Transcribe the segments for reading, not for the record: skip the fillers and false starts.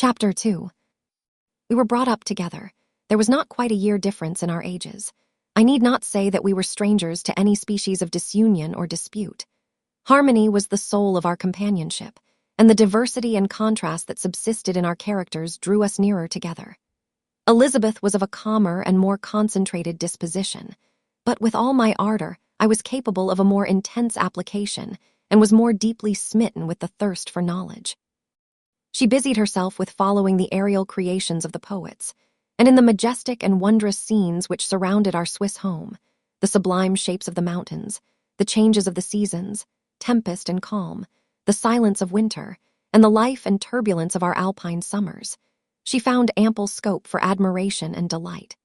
Chapter 2. We were brought up together. There was not quite a year difference in our ages. I need not say that we were strangers to any species of disunion or dispute. Harmony was the soul of our companionship, and the diversity and contrast that subsisted in our characters drew us nearer together. Elizabeth was of a calmer and more concentrated disposition, but with all my ardor, I was capable of a more intense application and was more deeply smitten with the thirst for knowledge. She busied herself with following the aerial creations of the poets, and in the majestic and wondrous scenes which surrounded our Swiss home, the sublime shapes of the mountains, the changes of the seasons, tempest and calm, the silence of winter, and the life and turbulence of our alpine summers, she found ample scope for admiration and delight.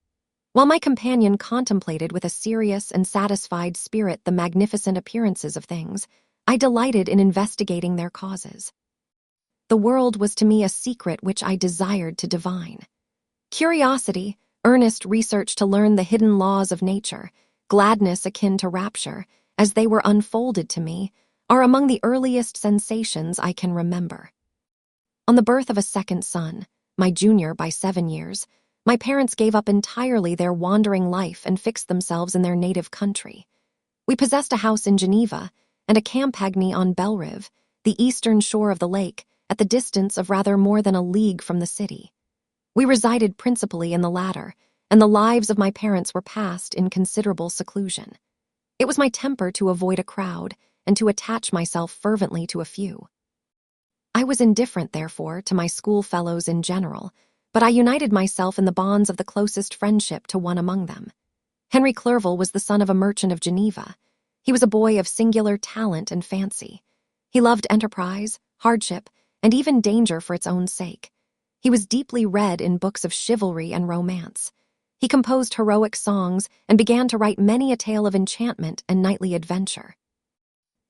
While my companion contemplated with a serious and satisfied spirit the magnificent appearances of things, I delighted in investigating their causes. The world was to me a secret which I desired to divine. Curiosity, earnest research to learn the hidden laws of nature, gladness akin to rapture, as they were unfolded to me, are among the earliest sensations I can remember. On the birth of a second son, my junior by 7 years, my parents gave up entirely their wandering life and fixed themselves in their native country. We possessed a house in Geneva and a campagny on Belrive, the eastern shore of the lake, at the distance of rather more than a league from the city. We resided principally in the latter, and the lives of my parents were passed in considerable seclusion. It was my temper to avoid a crowd and to attach myself fervently to a few. I was indifferent, therefore, to my schoolfellows in general, but I united myself in the bonds of the closest friendship to one among them. Henry Clerval was the son of a merchant of Geneva. He was a boy of singular talent and fancy. He loved enterprise, hardship, and even danger for its own sake. He was deeply read in books of chivalry and romance. He composed heroic songs and began to write many a tale of enchantment and knightly adventure.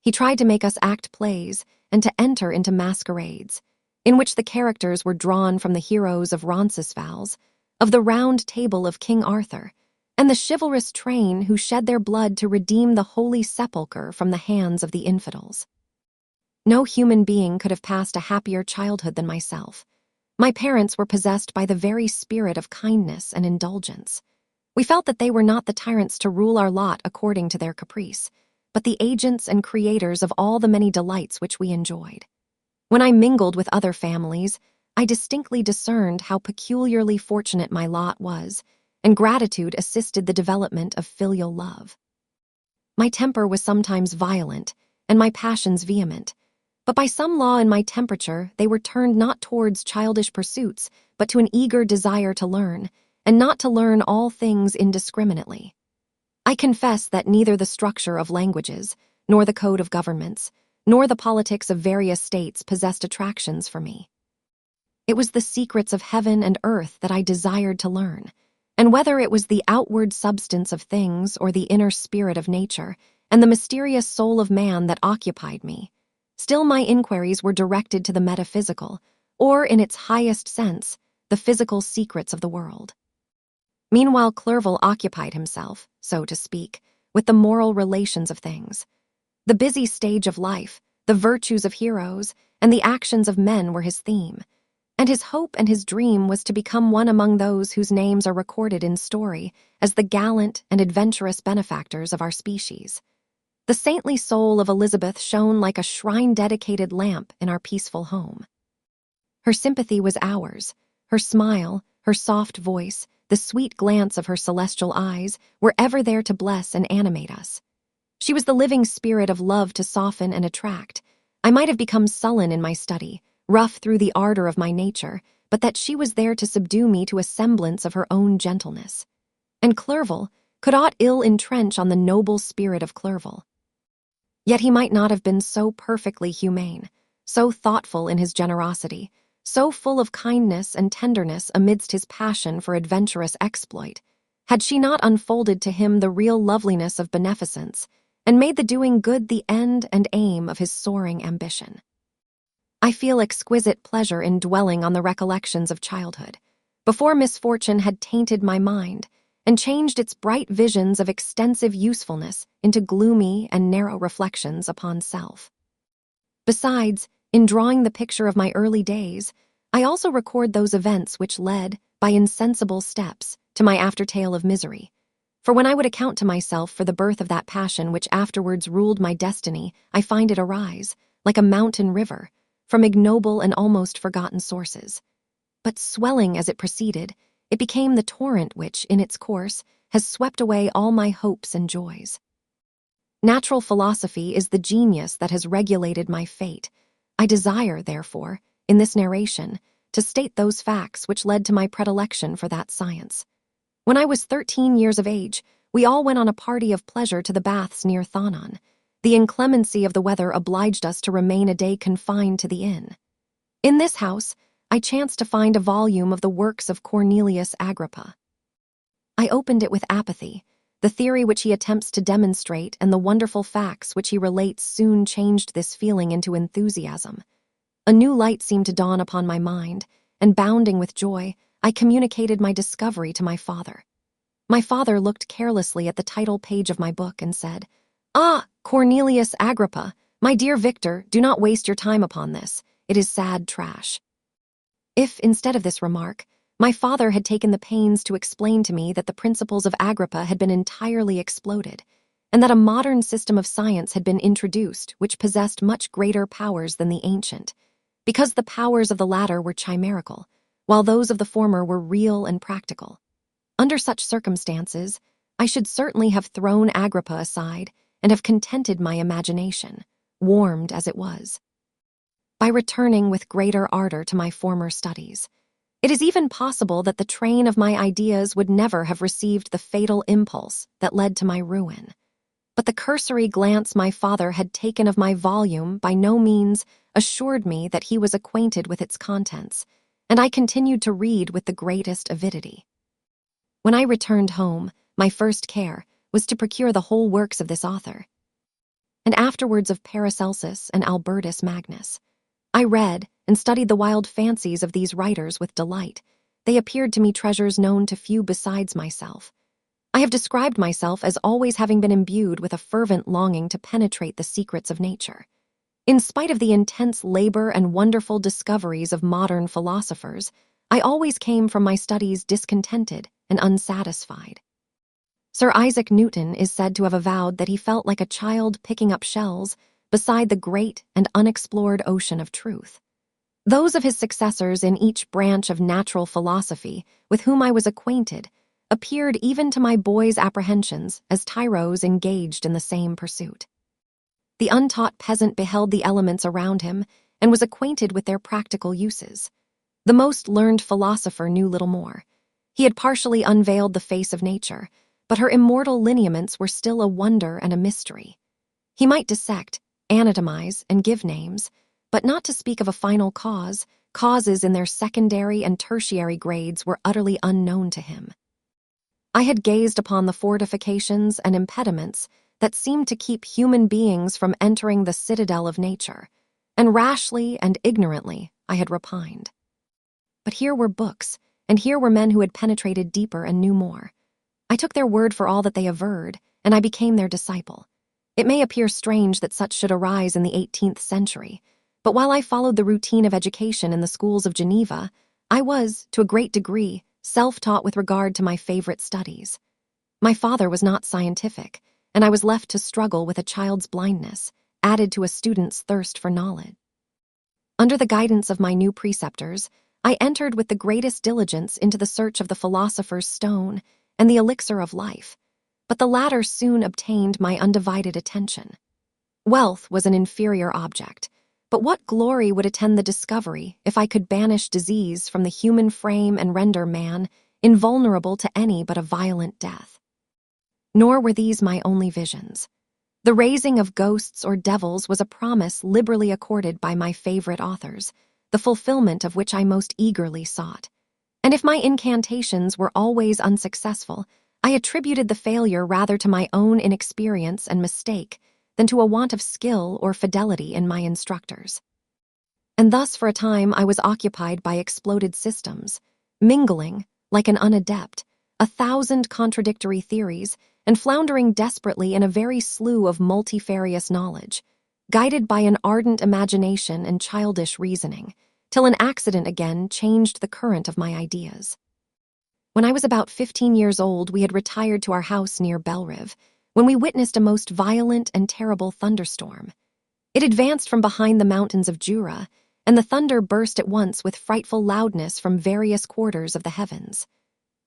He tried to make us act plays and to enter into masquerades, in which the characters were drawn from the heroes of Roncesvalles, of the Round Table of King Arthur, and the chivalrous train who shed their blood to redeem the Holy Sepulchre from the hands of the infidels. No human being could have passed a happier childhood than myself. My parents were possessed by the very spirit of kindness and indulgence. We felt that they were not the tyrants to rule our lot according to their caprice, but the agents and creators of all the many delights which we enjoyed. When I mingled with other families, I distinctly discerned how peculiarly fortunate my lot was, and gratitude assisted the development of filial love. My temper was sometimes violent, and my passions vehement, but by some law in my temperature they were turned not towards childish pursuits, but to an eager desire to learn, and not to learn all things indiscriminately. I confess that neither the structure of languages, nor the code of governments, nor the politics of various states possessed attractions for me. It was the secrets of heaven and earth that I desired to learn, and whether it was the outward substance of things or the inner spirit of nature and the mysterious soul of man that occupied me, still my inquiries were directed to the metaphysical, or, in its highest sense, the physical secrets of the world. Meanwhile, Clerval occupied himself, so to speak, with the moral relations of things. The busy stage of life, the virtues of heroes, and the actions of men were his theme, and his hope and his dream was to become one among those whose names are recorded in story as the gallant and adventurous benefactors of our species. The saintly soul of Elizabeth shone like a shrine-dedicated lamp in our peaceful home. Her sympathy was ours. Her smile, her soft voice, the sweet glance of her celestial eyes were ever there to bless and animate us. She was the living spirit of love to soften and attract. I might have become sullen in my study, rough through the ardor of my nature, but that she was there to subdue me to a semblance of her own gentleness. And Clerval could aught ill entrench on the noble spirit of Clerval. Yet he might not have been so perfectly humane, so thoughtful in his generosity, so full of kindness and tenderness amidst his passion for adventurous exploit, had she not unfolded to him the real loveliness of beneficence, and made the doing good the end and aim of his soaring ambition. I feel exquisite pleasure in dwelling on the recollections of childhood, before misfortune had tainted my mind, and changed its bright visions of extensive usefulness into gloomy and narrow reflections upon self. Besides, in drawing the picture of my early days, I also record those events which led, by insensible steps, to my aftertale of misery. For when I would account to myself for the birth of that passion which afterwards ruled my destiny, I find it arise, like a mountain river, from ignoble and almost forgotten sources. But swelling as it proceeded, it became the torrent which, in its course, has swept away all my hopes and joys. Natural philosophy is the genius that has regulated my fate. I desire, therefore, in this narration, to state those facts which led to my predilection for that science. When I was 13 years of age, we all went on a party of pleasure to the baths near Thonon. The inclemency of the weather obliged us to remain a day confined to the inn. In this house, I chanced to find a volume of the works of Cornelius Agrippa. I opened it with apathy. The theory which he attempts to demonstrate and the wonderful facts which he relates soon changed this feeling into enthusiasm. A new light seemed to dawn upon my mind, and bounding with joy, I communicated my discovery to my father. My father looked carelessly at the title page of my book and said, "Ah, Cornelius Agrippa, my dear Victor, do not waste your time upon this. It is sad trash." If, instead of this remark, my father had taken the pains to explain to me that the principles of Agrippa had been entirely exploded, and that a modern system of science had been introduced which possessed much greater powers than the ancient, because the powers of the latter were chimerical, while those of the former were real and practical. Under such circumstances, I should certainly have thrown Agrippa aside and have contented my imagination, warmed as it was, by returning with greater ardor to my former studies. It is even possible that the train of my ideas would never have received the fatal impulse that led to my ruin. But the cursory glance my father had taken of my volume by no means assured me that he was acquainted with its contents, and I continued to read with the greatest avidity. When I returned home, my first care was to procure the whole works of this author, and afterwards of Paracelsus and Albertus Magnus. I read and studied the wild fancies of these writers with delight. They appeared to me treasures known to few besides myself. I have described myself as always having been imbued with a fervent longing to penetrate the secrets of nature. In spite of the intense labor and wonderful discoveries of modern philosophers, I always came from my studies discontented and unsatisfied. Sir Isaac Newton is said to have avowed that he felt like a child picking up shells beside the great and unexplored ocean of truth. Those of his successors in each branch of natural philosophy with whom I was acquainted appeared even to my boy's apprehensions as tyros engaged in the same pursuit. The untaught peasant beheld the elements around him and was acquainted with their practical uses. The most learned philosopher knew little more. He had partially unveiled the face of nature, but her immortal lineaments were still a wonder and a mystery. He might dissect, anatomize, and give names, but not to speak of a final cause. Causes in their secondary and tertiary grades were utterly unknown to him. I had gazed upon the fortifications and impediments that seemed to keep human beings from entering the citadel of nature, and rashly and ignorantly I had repined. But here were books, and here were men who had penetrated deeper and knew more. I took their word for all that they averred, and I became their disciple. It may appear strange that such should arise in the 18th century, but while I followed the routine of education in the schools of Geneva, I was, to a great degree, self-taught with regard to my favorite studies. My father was not scientific, and I was left to struggle with a child's blindness, added to a student's thirst for knowledge. Under the guidance of my new preceptors, I entered with the greatest diligence into the search of the philosopher's stone and the elixir of life, but the latter soon obtained my undivided attention. Wealth was an inferior object, but what glory would attend the discovery if I could banish disease from the human frame and render man invulnerable to any but a violent death? Nor were these my only visions. The raising of ghosts or devils was a promise liberally accorded by my favorite authors, the fulfillment of which I most eagerly sought. And if my incantations were always unsuccessful, I attributed the failure rather to my own inexperience and mistake than to a want of skill or fidelity in my instructors. And thus for a time I was occupied by exploded systems, mingling, like an unadept, 1,000 contradictory theories and floundering desperately in a very slough of multifarious knowledge, guided by an ardent imagination and childish reasoning, till an accident again changed the current of my ideas. When I was about 15 years old, we had retired to our house near Belrive, when we witnessed a most violent and terrible thunderstorm. It advanced from behind the mountains of Jura, and the thunder burst at once with frightful loudness from various quarters of the heavens.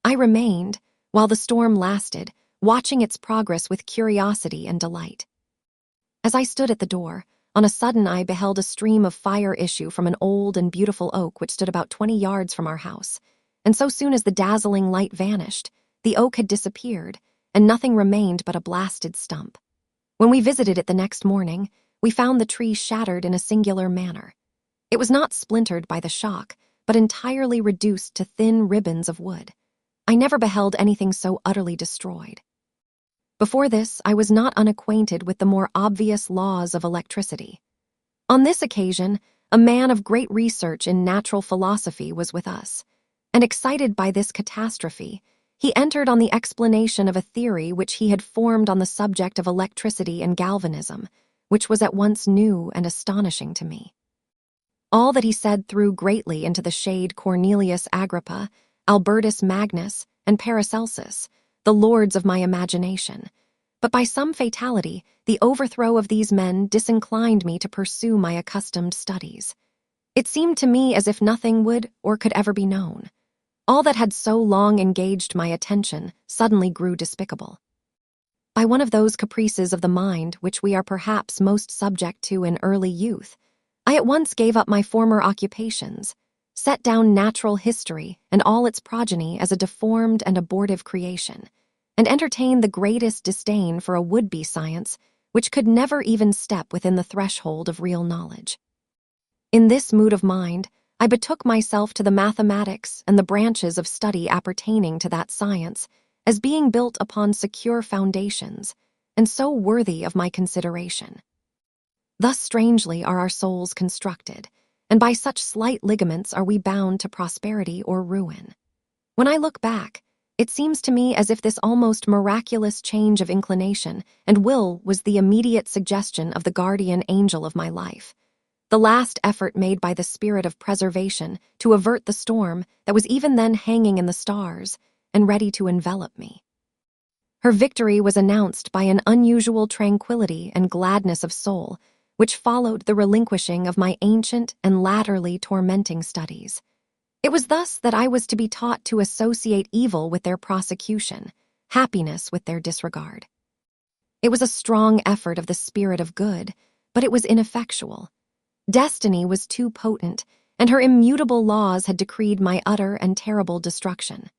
I remained, while the storm lasted, watching its progress with curiosity and delight. As I stood at the door, on a sudden I beheld a stream of fire issue from an old and beautiful oak which stood about 20 yards from our house, and so soon as the dazzling light vanished, the oak had disappeared, and nothing remained but a blasted stump. When we visited it the next morning, we found the tree shattered in a singular manner. It was not splintered by the shock, but entirely reduced to thin ribbons of wood. I never beheld anything so utterly destroyed. Before this, I was not unacquainted with the more obvious laws of electricity. On this occasion, a man of great research in natural philosophy was with us, and excited by this catastrophe, he entered on the explanation of a theory which he had formed on the subject of electricity and galvanism, which was at once new and astonishing to me. All that he said threw greatly into the shade Cornelius Agrippa, Albertus Magnus, and Paracelsus, the lords of my imagination, but by some fatality, the overthrow of these men disinclined me to pursue my accustomed studies. It seemed to me as if nothing would or could ever be known. All that had so long engaged my attention suddenly grew despicable. By one of those caprices of the mind which we are perhaps most subject to in early youth, I at once gave up my former occupations, set down natural history and all its progeny as a deformed and abortive creation, and entertained the greatest disdain for a would-be science which could never even step within the threshold of real knowledge. In this mood of mind, I betook myself to the mathematics and the branches of study appertaining to that science as being built upon secure foundations and so worthy of my consideration. Thus strangely are our souls constructed, and by such slight ligaments are we bound to prosperity or ruin. When I look back, it seems to me as if this almost miraculous change of inclination and will was the immediate suggestion of the guardian angel of my life, the last effort made by the spirit of preservation to avert the storm that was even then hanging in the stars and ready to envelop me. Her victory was announced by an unusual tranquility and gladness of soul, which followed the relinquishing of my ancient and latterly tormenting studies. It was thus that I was to be taught to associate evil with their prosecution, happiness with their disregard. It was a strong effort of the spirit of good, but it was ineffectual. Destiny was too potent, and her immutable laws had decreed my utter and terrible destruction.